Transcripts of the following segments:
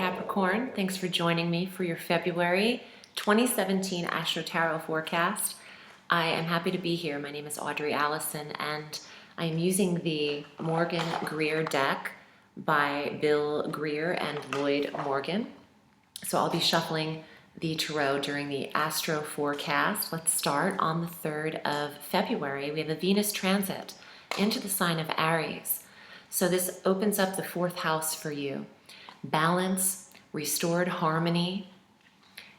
Capricorn. Thanks for joining me for your February 2017 Astro Tarot forecast. I am happy to be here. My name is Audrey Alison, and I am using the Morgan Greer deck by Bill Greer and Lloyd Morgan. So I'll be shuffling the tarot during the Astro forecast. Let's start on the 3rd of February. We have a Venus transit into the sign of Aries. So this opens up the 4th house for you. Balance, restored harmony,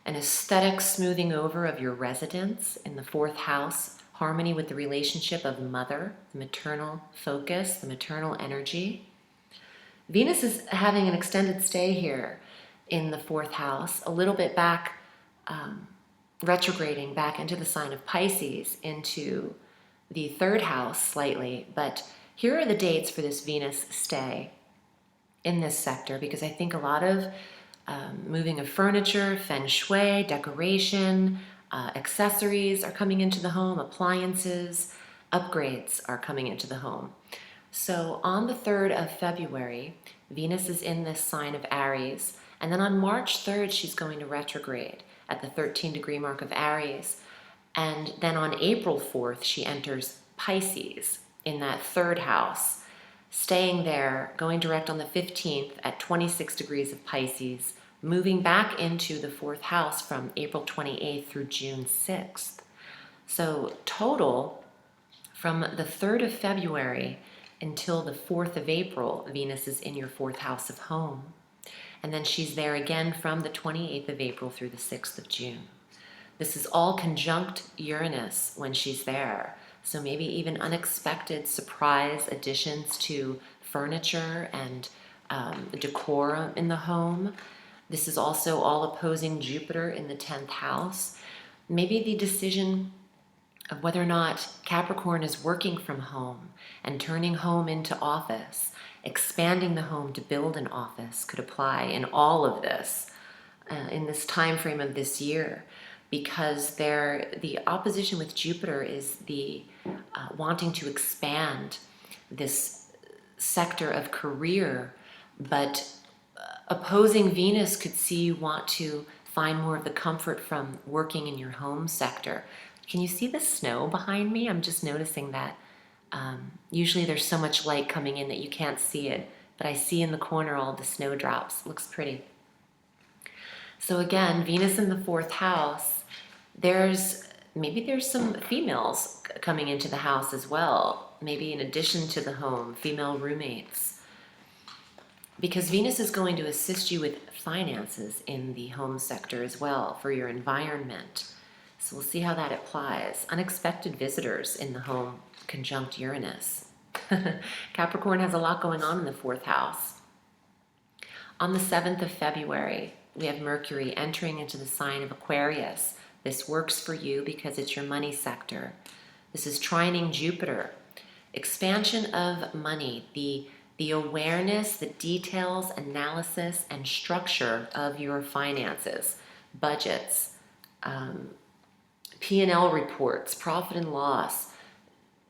an aesthetic smoothing over of your residence in the 4th house, harmony with the relationship of mother, the maternal focus, the maternal energy. Venus is having an extended stay here in the 4th house, a little bit back, retrograding back into the sign of Pisces, into the 3rd house slightly, but here are the dates for this Venus stay in this sector, because I think a lot of moving of furniture, feng shui, decoration, accessories are coming into the home, appliances, upgrades are coming into the home. So on the 3rd of February, Venus is in this sign of Aries, and then on March 3rd, she's going to retrograde at the 13-degree mark of Aries, and then on April 4th, she enters Pisces in that 3rd house, staying there, going direct on the 15th at 26 degrees of Pisces, moving back into the 4th house from April 28th through June 6th. So total, from the 3rd of February until the 4th of April, Venus is in your 4th house of home. And then she's there again from the 28th of April through the 6th of June. This is all conjunct Uranus when she's there. So maybe even unexpected surprise additions to furniture and decor in the home. This is also all opposing Jupiter in the 10th house. Maybe the decision of whether or not Capricorn is working from home and turning home into office, expanding the home to build an office could apply in all of this, in this time frame of this year. Because the opposition with Jupiter is the wanting to expand this sector of career, but opposing Venus could see you want to find more of the comfort from working in your home sector. Can you see the snow behind me? I'm just noticing that. Usually there's so much light coming in that you can't see it, but I see in the corner all the snowdrops. Looks pretty. So again, Venus in the 4th house, maybe there's some females coming into the house as well, maybe in addition to the home, female roommates. Because Venus is going to assist you with finances in the home sector as well for your environment. So we'll see how that applies. Unexpected visitors in the home conjunct Uranus. Capricorn has a lot going on in the 4th house. On the 7th of February, we have Mercury entering into the sign of Aquarius. This works for you because it's your money sector. This is trining Jupiter. Expansion of money, the awareness, the details, analysis, and structure of your finances, budgets, P&L reports, profit and loss,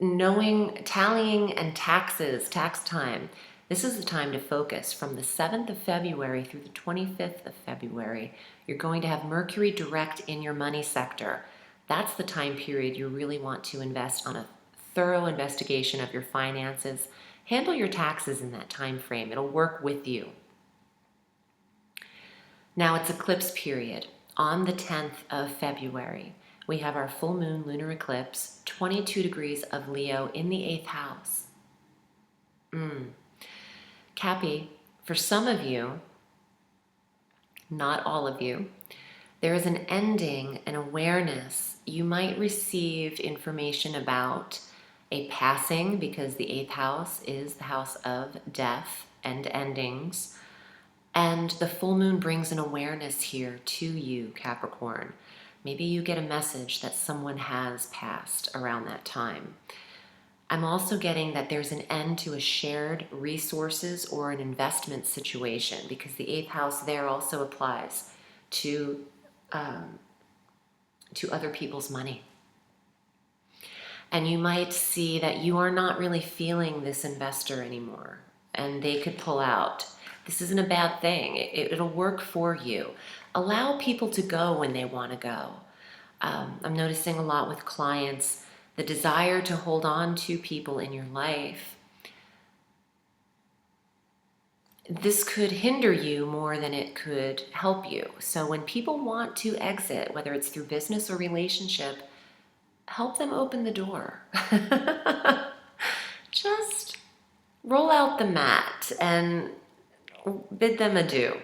knowing, tallying, and taxes, tax time. This is the time to focus. From the 7th of February through the 25th of February, you're going to have Mercury direct in your money sector. That's the time period you really want to invest on a thorough investigation of your finances. Handle your taxes in that time frame. It'll work with you. Now it's eclipse period. On the 10th of February, we have our full moon lunar eclipse, 22 degrees of Leo in the 8th house. Cappy, for some of you, not all of you, there is an ending, an awareness. You might receive information about a passing, because the 8th house is the house of death and endings. And the full moon brings an awareness here to you, Capricorn. Maybe you get a message that someone has passed around that time. I'm also getting that there's an end to a shared resources or an investment situation, because the 8th house there also applies to other people's money. And you might see that you are not really feeling this investor anymore, and they could pull out. This isn't a bad thing. It'll work for you. Allow people to go when they want to go. I'm noticing a lot with clients, the desire to hold on to people in your life. This could hinder you more than it could help you. So when people want to exit, whether it's through business or relationship, help them open the door. Just roll out the mat and bid them adieu.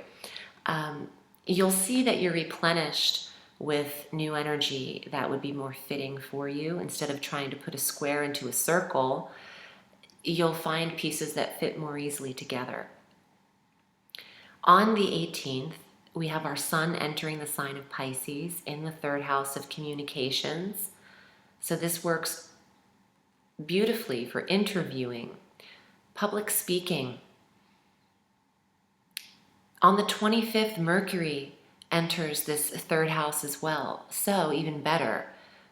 You'll see that you're replenished with new energy that would be more fitting for you. Instead of trying to put a square into a circle, you'll find pieces that fit more easily together. On the 18th, we have our sun entering the sign of Pisces in the third house of communications. So this works beautifully for interviewing, public speaking. On the 25th, Mercury enters this third house as well. So even better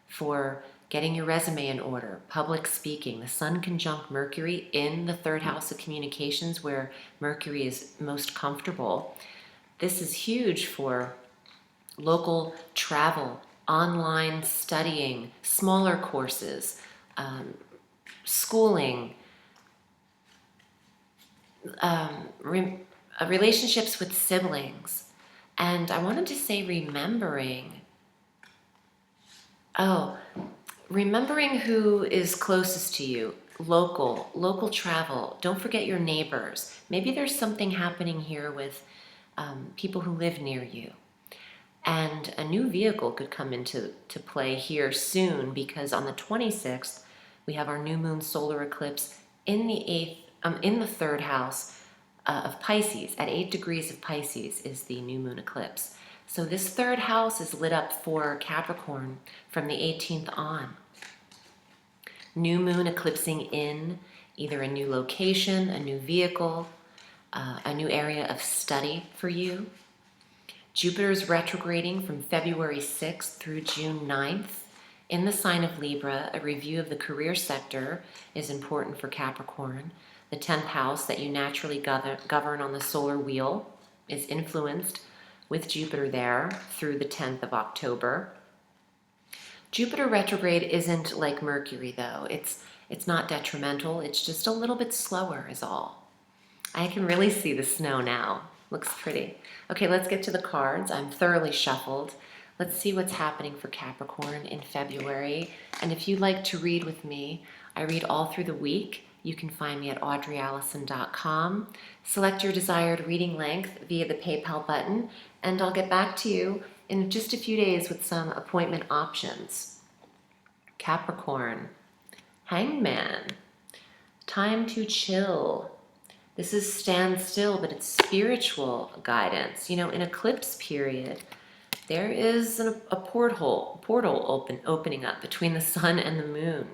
for getting your resume in order, public speaking. The sun conjunct Mercury in the third house of communications, where Mercury is most comfortable. This is huge for local travel, online studying, smaller courses, schooling, relationships with siblings. And I wanted to say remembering who is closest to you, local travel. Don't forget your neighbors. Maybe there's something happening here with people who live near you. And a new vehicle could come into play here soon, because on the 26th, we have our new moon solar eclipse in the third house of Pisces. At 8 degrees of Pisces is the new moon eclipse. So this third house is lit up for Capricorn from the 18th on. New moon eclipsing in either a new location, a new vehicle, a new area of study for you. Jupiter is retrograding from February 6th through June 9th. In the sign of Libra, a review of the career sector is important for Capricorn. The 10th house that you naturally govern on the solar wheel is influenced with Jupiter there through the 10th of October. Jupiter retrograde isn't like Mercury, though. It's not detrimental. It's just a little bit slower is all. I can really see the snow now. Looks pretty. Okay, let's get to the cards. I'm thoroughly shuffled. Let's see what's happening for Capricorn in February. And if you'd like to read with me, I read all through the week. You can find me at audreyalison.com. Select your desired reading length via the PayPal button, and I'll get back to you in just a few days with some appointment options. Capricorn, Hangman, time to chill. This is stand still, but it's spiritual guidance. You know, in eclipse period, there is a portal opening up between the sun and the moon.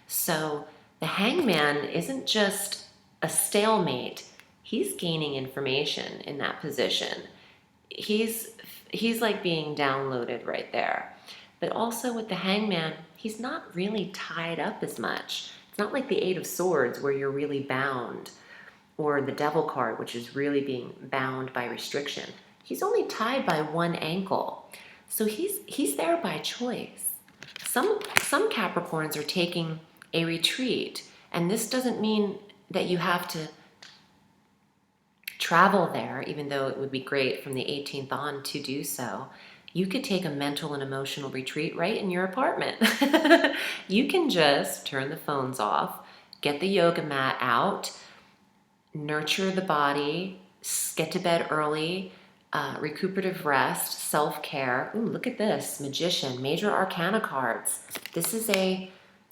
So the Hangman isn't just a stalemate. He's gaining information in that position. He's like being downloaded right there. But also with the Hangman, he's not really tied up as much. It's not like the Eight of Swords where you're really bound, or the Devil card, which is really being bound by restriction. He's only tied by one ankle. So he's there by choice. Some Capricorns are taking a retreat, and this doesn't mean that you have to travel there, even though it would be great from the 18th on to do so. You could take a mental and emotional retreat right in your apartment. You can just turn the phones off, get the yoga mat out, nurture the body, get to bed early, recuperative rest, self-care. Ooh, look at this, Magician, major arcana cards. This is a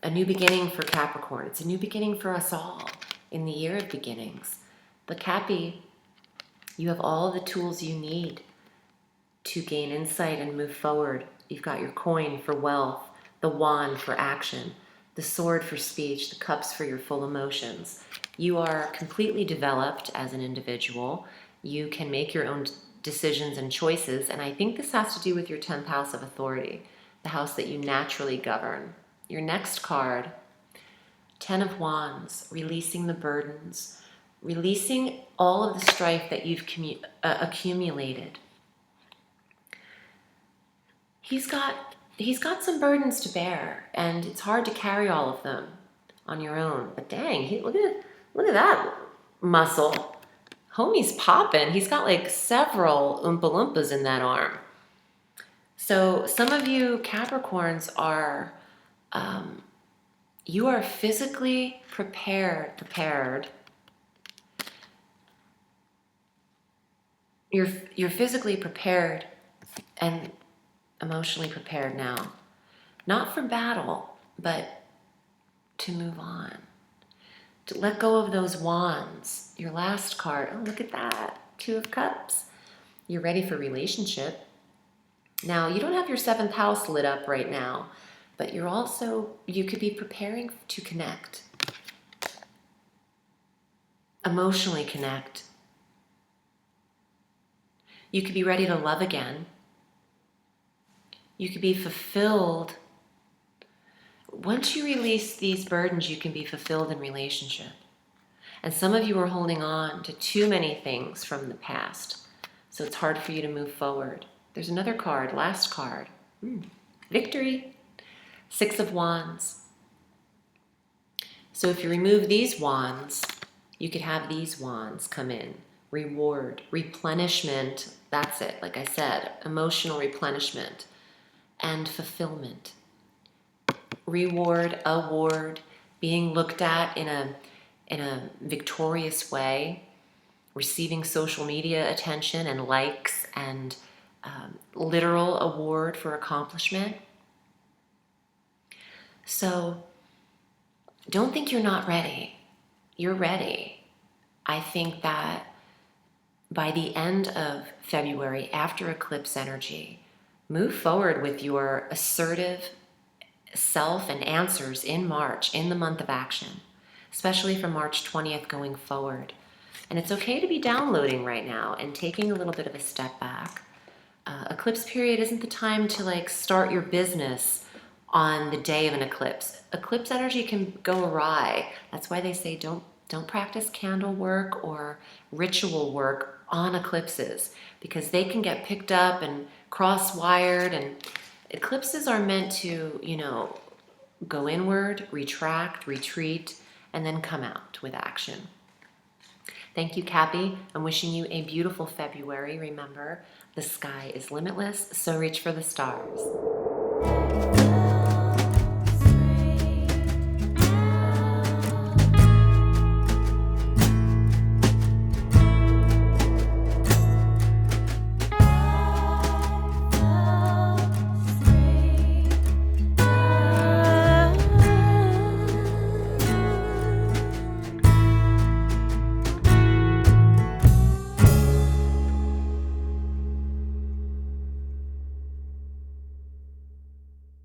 new beginning for Capricorn. It's a new beginning for us all in the year of beginnings. But Cappy, you have all the tools you need to gain insight and move forward. You've got your coin for wealth, the wand for action, the sword for speech, the cups for your full emotions. You are completely developed as an individual. You can make your own decisions and choices, and I think this has to do with your 10th house of authority, the house that you naturally govern. Your next card, 10 of Wands, releasing the burdens, releasing all of the strife that you've accumulated. He's got some burdens to bear, and it's hard to carry all of them on your own. But dang, look at that muscle. Homie's popping. He's got like several Oompa Loompas in that arm. So some of you Capricorns are, you are physically prepared. You're physically prepared and emotionally prepared now. Not for battle, but to move on. To let go of those wands. Your last card, oh, look at that. 2 of Cups. You're ready for relationship. Now, you don't have your 7th house lit up right now, but you could be preparing to connect. Emotionally connect. You could be ready to love again. You could be fulfilled. Once you release these burdens, you can be fulfilled in relationship. And some of you are holding on to too many things from the past, so it's hard for you to move forward. There's another card, last card. Victory. 6 of Wands. So if you remove these wands, you could have these wands come in. Reward, replenishment, that's it. Like I said, emotional replenishment and fulfillment. Reward, award, being looked at in a victorious way, receiving social media attention and likes and literal award for accomplishment. So don't think you're not ready. You're ready. I think that by the end of February, after eclipse energy, move forward with your assertive self and answers in March, in the month of action, especially from March 20th going forward. And it's okay to be downloading right now and taking a little bit of a step back. Eclipse period isn't the time to start your business on the day of an eclipse. Eclipse energy can go awry. That's why they say don't practice candle work or ritual work on eclipses, because they can get picked up and cross-wired, and eclipses are meant to, go inward, retract, retreat, and then come out with action. Thank you, Cappy. I'm wishing you a beautiful February. Remember, the sky is limitless, so reach for the stars.